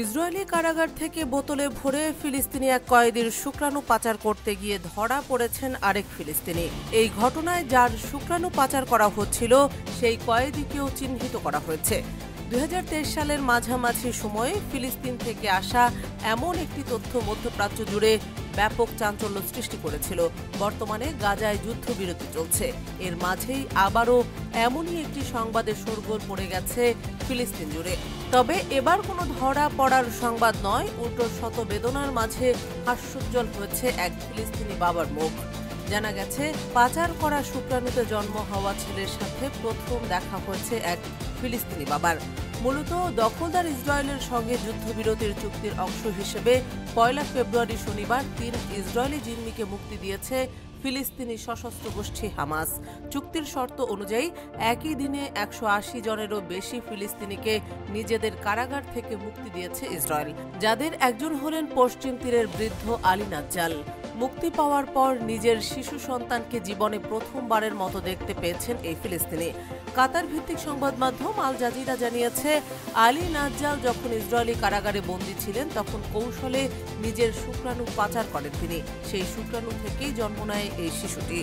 Israeli কারাগার থেকে বোতলে ভরে ফিলিস্তিনি এক কয়েদির শুক্রাণু পাচার করতে গিয়ে ধরা পড়েছেন আরেক ফিলিস্তিনি। এই ঘটনায় যার শুক্রাণু পাচার করা হচ্ছিল সেই কয়েদিকেও চিহ্নিত করা হয়েছে। 2023 সালের মাঝামাঝি সময়ে ফিলিস্তিন থেকে আসা এমন একটি তথ্য মধ্যপ্রাচ্য জুড়ে ব্যাপক চাঞ্চল্য সৃষ্টি করেছিল। বর্তমানে গাজায় যুদ্ধবিরতি চলছে, এর মাঝেই আবারও এমনই একটি সংবাদের শোরগোল পড়ে গেছে ফিলিস্তিন জুড়ে। তবে এবার কোনো ধরা পড়ার সংবাদ নয়, উল্টো শত বেদনার মাঝে হাস্যোজ্জ্বল হয়েছে এক ফিলিস্তিনি বাবার মুখ। জানা গেছে, পাচার করা শুক্রাণুতে জন্ম হওয়া ছেলের সাথে প্রথম দেখা হয়েছে এক ফিলিস্তিনি বাবার। মূলত দখলদার ইসরায়েলের সঙ্গে যুদ্ধবিরতির চুক্তির অংশ হিসেবে 1 ফেব্রুয়ারি শনিবার 3 ইসরায়েলি জিম্মিকে মুক্তি দিয়েছে ফিলিস্তিনি সশস্ত্র গোষ্ঠী হামাস। চুক্তির শর্ত অনুযায়ী একই দিনে 180 জনেরও বেশি ফিলিস্তিনিকে নিজেদের কারাগার থেকে মুক্তি দিয়েছে ইসরায়েল, যাদের একজন হলেন পশ্চিম তীরের বৃদ্ধ আলী নাজ্জাল। মুক্তি পাওয়ার পর নিজের শিশু সন্তানকে জীবনে প্রথমবারের মতো দেখতে পেয়েছেন এই ফিলিস্তিনি। কাতার ভিত্তিক সংবাদ মাধ্যম আল জাজিরা জানিয়েছে, আলী নাজ্জাল যখন ইসরায়েলি কারাগারে বন্দী ছিলেন তখন কৌশলে নিজের শুক্রাণু পাচার করেন তিনি। সেই শুক্রাণু থেকেই জন্ম নেয় এই শিশুটি।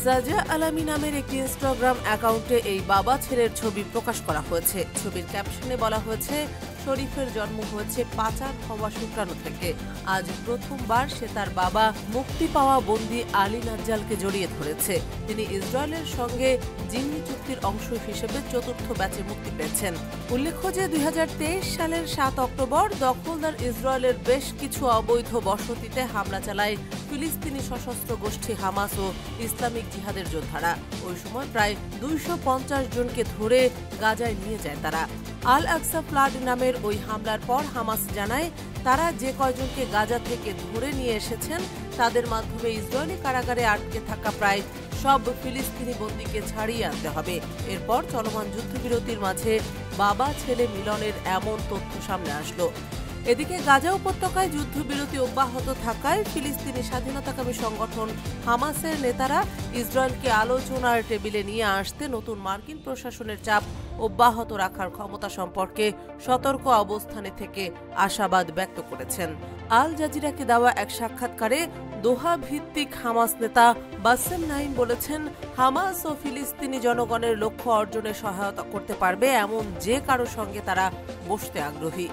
সাজা আলামি নামের একটি ইনস্টাগ্রাম অ্যাকাউন্টে এই বাবা ছেলের ছবি প্রকাশ করা হয়েছে। ছবির ক্যাপশনে বলা হয়েছে, শরীফের জন্ম হয়েছে পাচার হওয়া শুক্রাণু থেকে। আজ প্রথমবার সে তার বাবা মুক্তি পাওয়া বন্দী আলী নাজ্জালকে জড়িয়ে ধরেছে। তিনি ইসরায়েলের সঙ্গে জিম্মি চুক্তির অংশ হিসেবে চতুর্থ ব্যাচে মুক্তি পেয়েছেন। উল্লেখ্য যে 2023 সালের 7 অক্টোবর দখলদার ইসরায়েলের বেশ কিছু অবৈধ বসতিতে হামলা চালায় ফিলিস্তিনি সশস্ত্র গোষ্ঠী হামাস ও ইসলামিক জিহাদের যোদ্ধারা। ওই সময় প্রায় 250 জনকে ধরে গাজায় নিয়ে যায় তারা। আল আকসা ফ্লাড নামের ওই হামলার পর হামাস জানায়, তারা যে কয়জনকে গাজা থেকে ধরে নিয়ে এসেছেন তাদের মাধ্যমে ইসরায়েলি কারাগারে আটকে থাকা প্রায় সব ফিলিস্তিনি বন্দীকে ছাড়িয়ে আনতে হবে। এরপর চলমান যুদ্ধবিরতির মাঝে বাবা ছেলে মিলনের এমন তথ্য সামনে আসলো। এদিকে গাজা উপত্যকায় যুদ্ধবিরতি অব্যাহত থাকায় ফিলিস্তিনি স্বাধীনতাকামী সংগঠন হামাসের নেতারা ইসরায়েলকে আলোচনার টেবিলে নিয়ে আসতে নতুন মার্কিন প্রশাসনের চাপ অব্যাহত রাখার ক্ষমতা সম্পর্কে সতর্ক অবস্থানে থেকে আশাবাদ ব্যক্ত করেছেন। আল জাজিরাকে দেওয়া এক সাক্ষাৎকারে দোহা ভিত্তিক হামাস নেতা বাসেম নাইম বলেছেন, হামাস ও ফিলিস্তিনি জনগণের লক্ষ্য অর্জনে সহায়তা করতে পারবে এমন যে কারো সঙ্গে তারা বসতে আগ্রহী।